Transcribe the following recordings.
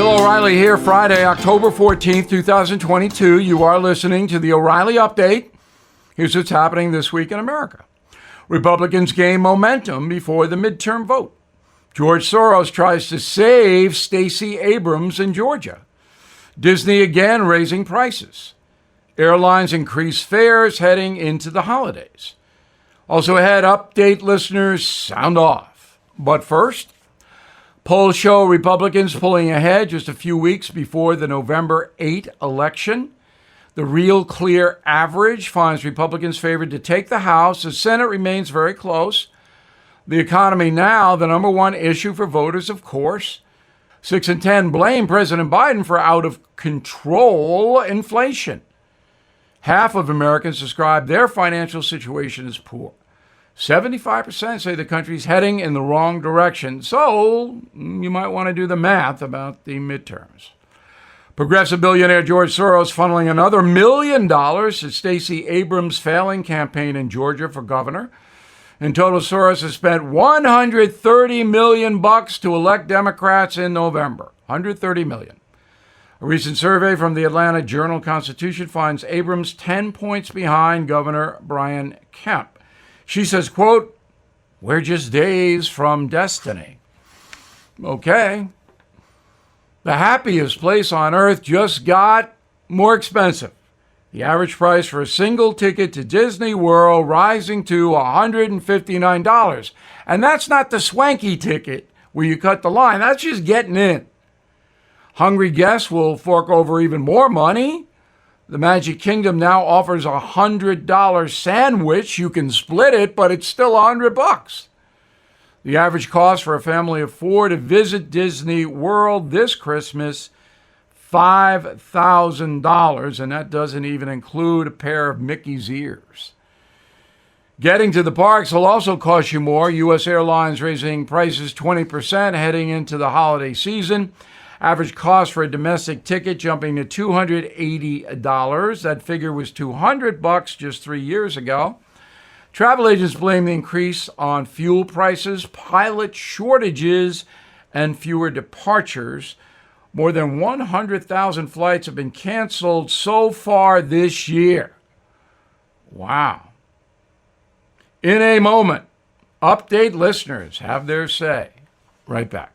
Bill O'Reilly here, Friday, October 14th, 2022. You are listening to the O'Reilly Update. Here's what's happening this week in America. Republicans gain momentum before the midterm vote. George Soros tries to save Stacey Abrams in Georgia. Disney again raising prices. Airlines increase fares heading into the holidays. Also ahead, update listeners, sound off. But first, polls show Republicans pulling ahead just a few weeks before the November 8 election. The Real Clear average finds Republicans favored to take the House. The Senate remains very close. The economy now, the number one issue for voters, of course. 6 in 10 blame President Biden for out-of-control inflation. Half of Americans describe their financial situation as poor. 75% say the country's heading in the wrong direction. So you might want to do the math about the midterms. Progressive billionaire George Soros funneling another $1 million to Stacey Abrams' failing campaign in Georgia for governor. In total, Soros has spent $130 million to elect Democrats in November. $130 million. A recent survey from the Atlanta Journal-Constitution finds Abrams 10 points behind Governor Brian Kemp. She says, quote, "We're just days from destiny." Okay. The happiest place on earth just got more expensive. The average price for a single ticket to Disney World rising to $159. And that's not the swanky ticket where you cut the line. That's just getting in. Hungry guests will fork over even more money. The Magic Kingdom now offers a $100 sandwich. You can split it, but it's still $100. The average cost for a family of 4 to visit Disney World this Christmas, $5,000, and that doesn't even include a pair of Mickey's ears. Getting to the parks will also cost you more. U.S. Airlines raising prices 20% heading into the holiday season. Average cost for a domestic ticket jumping to $280. That figure was $200 just 3 years ago. Travel agents blame the increase on fuel prices, pilot shortages, and fewer departures. More than 100,000 flights have been canceled so far this year. Wow. In a moment, update listeners have their say. Right back.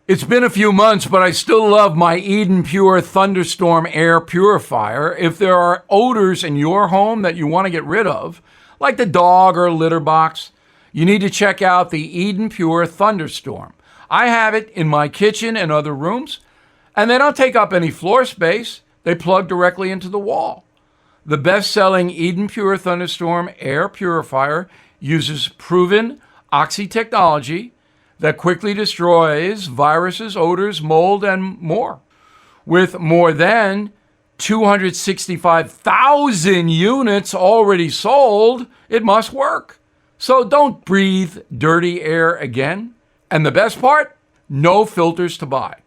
It's been a few months, but I still love my Eden Pure Thunderstorm air purifier. If there are odors in your home that you want to get rid of, like the dog or litter box, you need to check out the Eden Pure Thunderstorm. I have it in my kitchen and other rooms, and they don't take up any floor space. They plug directly into the wall. The best-selling Eden Pure Thunderstorm air purifier uses proven oxy technology that quickly destroys viruses, odors, mold, and more. With more than 265,000 units already sold, it must work. So don't breathe dirty air again. And the best part? No filters to buy.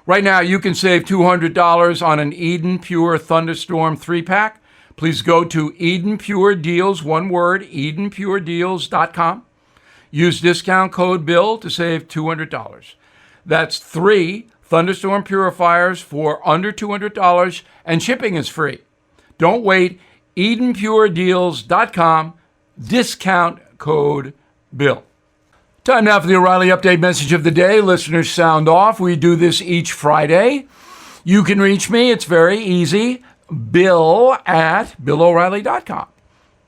Right now, you can save $200 on an Eden Pure Thunderstorm 3-pack. Please go to Eden Pure Deals, one word, EdenPureDeals.com. Use discount code BILL to save $200. That's 3 Thunderstorm purifiers for under $200, and shipping is free. Don't wait. EdenPureDeals.com, discount code BILL. Time now for the O'Reilly Update message of the day. Listeners sound off. We do this each Friday. You can reach me. It's very easy. Bill@BillO'Reilly.com.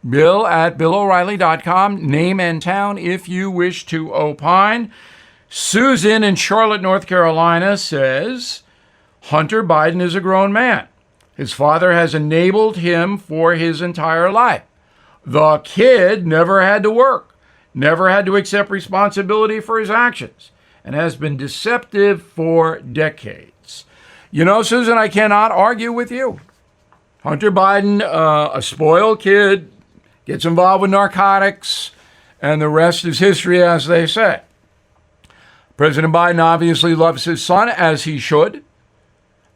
Bill@BillO'Reilly.com. Name and town if you wish to opine. Susan in Charlotte, North Carolina says, Hunter Biden is a grown man. His father has enabled him for his entire life. The kid never had to work, never had to accept responsibility for his actions, and has been deceptive for decades. You know, Susan, I cannot argue with you. Hunter Biden, a spoiled kid, gets involved with narcotics, and the rest is history, as they say. President Biden obviously loves his son, as he should,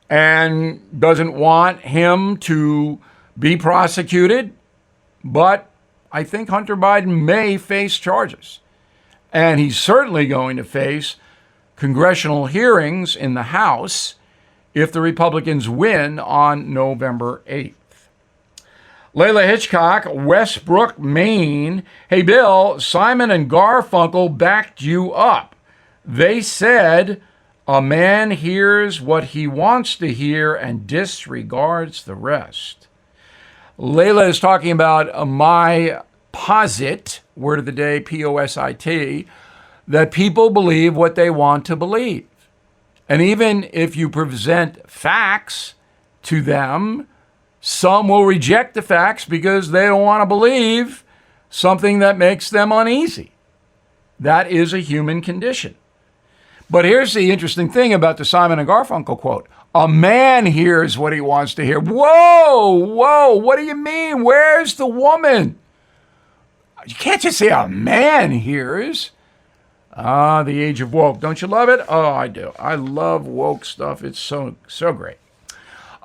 and doesn't want him to be prosecuted. But I think Hunter Biden may face charges. And he's certainly going to face congressional hearings in the House if the Republicans win on November 8th. Layla Hitchcock, Westbrook, Maine. Hey, Bill, Simon and Garfunkel backed you up. They said a man hears what he wants to hear and disregards the rest. Layla is talking about my posit, word of the day, P-O-S-I-T, that people believe what they want to believe. And even if you present facts to them, some will reject the facts because they don't want to believe something that makes them uneasy. That is a human condition. But here's the interesting thing about the Simon and Garfunkel quote. A man hears what he wants to hear. Whoa, what do you mean? Where's the woman? You can't just say a man hears. The age of woke. Don't you love it? Oh, I do. I love woke stuff. It's so great.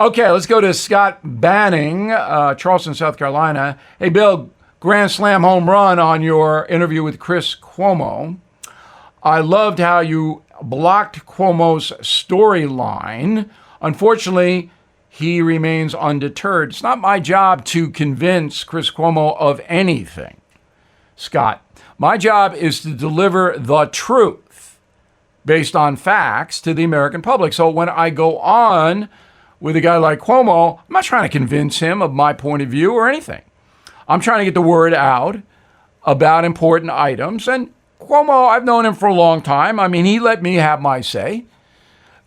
Okay, let's go to Scott Banning, Charleston, South Carolina. Hey, Bill, grand slam home run on your interview with Chris Cuomo. I loved how you blocked Cuomo's storyline. Unfortunately, he remains undeterred. It's not my job to convince Chris Cuomo of anything. Scott, my job is to deliver the truth based on facts to the American public. So when I go on with a guy like Cuomo, I'm not trying to convince him of my point of view or anything. I'm trying to get the word out about important items. And Cuomo, I've known him for a long time. I mean, he let me have my say.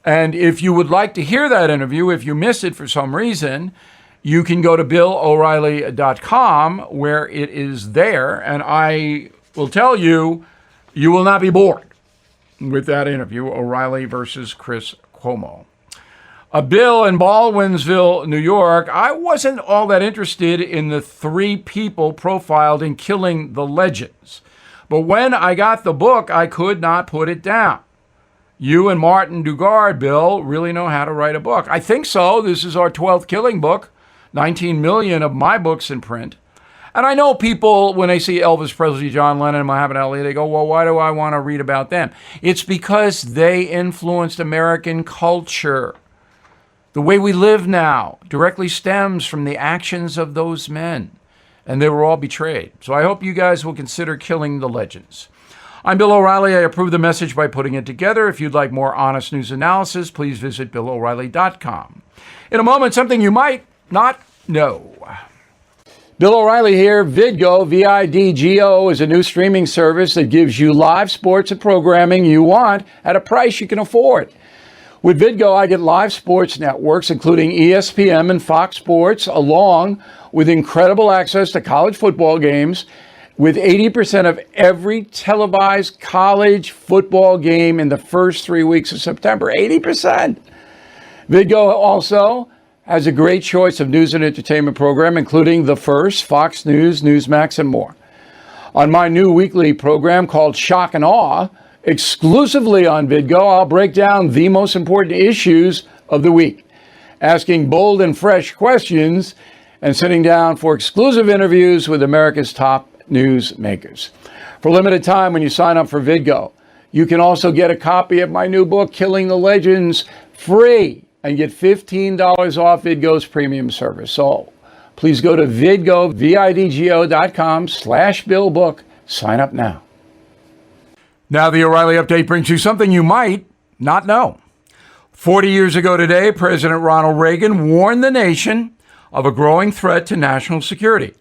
And if you would like to hear that interview, if you missed it for some reason, you can go to BillO'Reilly.com where it is there. And I will tell you, you will not be bored with that interview, O'Reilly versus Chris Cuomo. Bill in Baldwinsville, New York. I wasn't all that interested in the 3 people profiled in Killing the Legends. But when I got the book, I could not put it down. You and Martin Dugard, Bill, really know how to write a book. I think so. This is our 12th killing book, 19 million of my books in print. And I know people, when they see Elvis Presley, John Lennon, and Muhammad Ali, they go, well, why do I want to read about them? It's because they influenced American culture. The way we live now directly stems from the actions of those men, and they were all betrayed. So I hope you guys will consider Killing the Legends. I'm Bill O'Reilly. I approve the message by putting it together. If you'd like more honest news analysis, please visit BillO'Reilly.com. In a moment, something you might not know. Bill O'Reilly here. Vidgo, V-I-D-G-O, is a new streaming service that gives you live sports and programming you want at a price you can afford. With Vidgo, I get live sports networks, including ESPN and Fox Sports, along with incredible access to college football games, with 80% of every televised college football game in the first 3 weeks of September. 80%. Vidgo also has a great choice of news and entertainment program, including The First, Fox News, Newsmax, and more. On my new weekly program called Shock and Awe, exclusively on Vidgo, I'll break down the most important issues of the week, asking bold and fresh questions and sitting down for exclusive interviews with America's top news makers. For a limited time, when you sign up for Vidgo, you can also get a copy of my new book, Killing the Legends, free and get $15 off Vidgo's premium service. So please go to Vidgo, vidgo.com/BillBook. Sign up now. Now, the O'Reilly Update brings you something you might not know. 40 years ago today, President Ronald Reagan warned the nation of a growing threat to national security.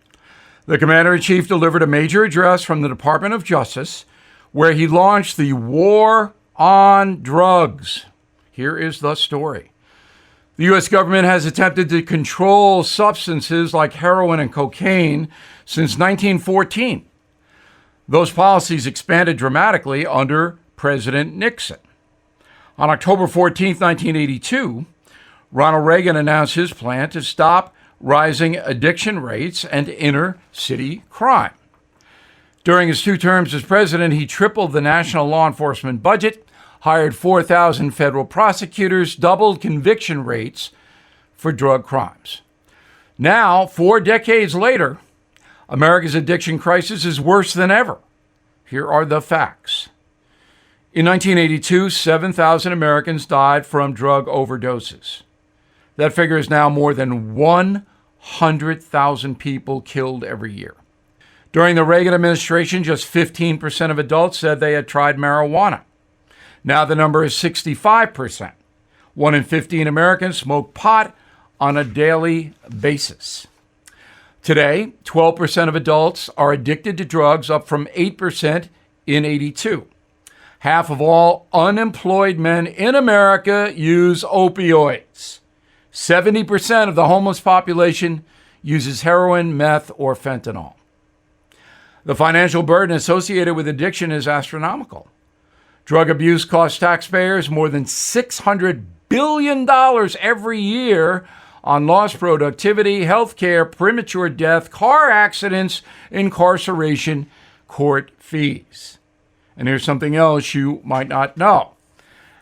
The Commander-in-Chief delivered a major address from the Department of Justice where he launched the War on Drugs. Here is the story. The U.S. government has attempted to control substances like heroin and cocaine since 1914. Those policies expanded dramatically under President Nixon. On October 14, 1982, Ronald Reagan announced his plan to stop rising addiction rates and inner-city crime. During his 2 terms as president, he tripled the national law enforcement budget, hired 4,000 federal prosecutors, doubled conviction rates for drug crimes. Now, 4 decades later, America's addiction crisis is worse than ever. Here are the facts. In 1982, 7,000 Americans died from drug overdoses. That figure is now more than 100,000 people killed every year. During the Reagan administration, just 15% of adults said they had tried marijuana. Now the number is 65%. 1 in 15 Americans smoke pot on a daily basis. Today, 12% of adults are addicted to drugs, up from 8% in 82. Half of all unemployed men in America use opioids. 70% of the homeless population uses heroin, meth, or fentanyl. The financial burden associated with addiction is astronomical. Drug abuse costs taxpayers more than $600 billion every year on lost productivity, health care, premature death, car accidents, incarceration, court fees. And here's something else you might not know.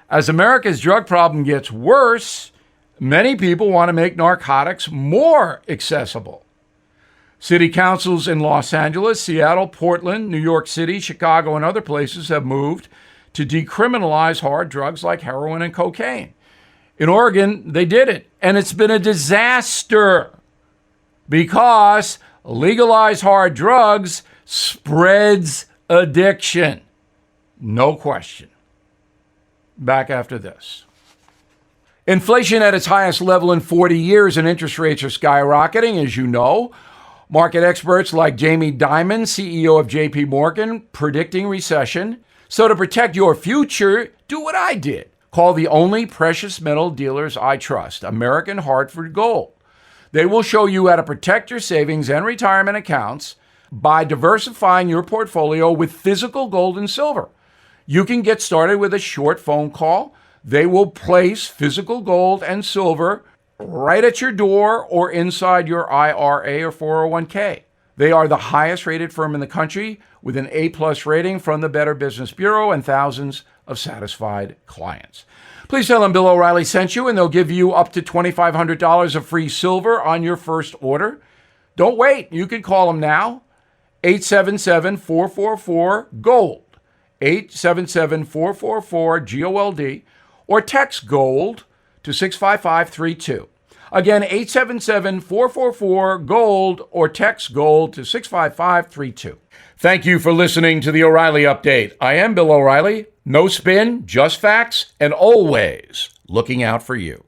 As America's drug problem gets worse, many people want to make narcotics more accessible. City councils in Los Angeles, Seattle, Portland, New York City, Chicago, and other places have moved to decriminalize hard drugs like heroin and cocaine. In Oregon, they did it, and it's been a disaster because legalized hard drugs spreads addiction. No question. Back after this. Inflation at its highest level in 40 years and interest rates are skyrocketing, as you know. Market experts like Jamie Dimon, CEO of JP Morgan, predicting recession. So to protect your future, do what I did. Call the only precious metal dealers I trust, American Hartford Gold. They will show you how to protect your savings and retirement accounts by diversifying your portfolio with physical gold and silver. You can get started with a short phone call. They will place physical gold and silver right at your door or inside your IRA or 401k. They are the highest rated firm in the country with an A+ rating from the Better Business Bureau and thousands of satisfied clients. Please tell them Bill O'Reilly sent you, and they'll give you up to $2,500 of free silver on your first order. Don't wait. You can call them now. 877-444-GOLD. 877-444-GOLD, or text GOLD to 65532. Again, 877-444-GOLD, or text GOLD to 65532. Thank you for listening to the O'Reilly Update. I am Bill O'Reilly. No spin, just facts, and always looking out for you.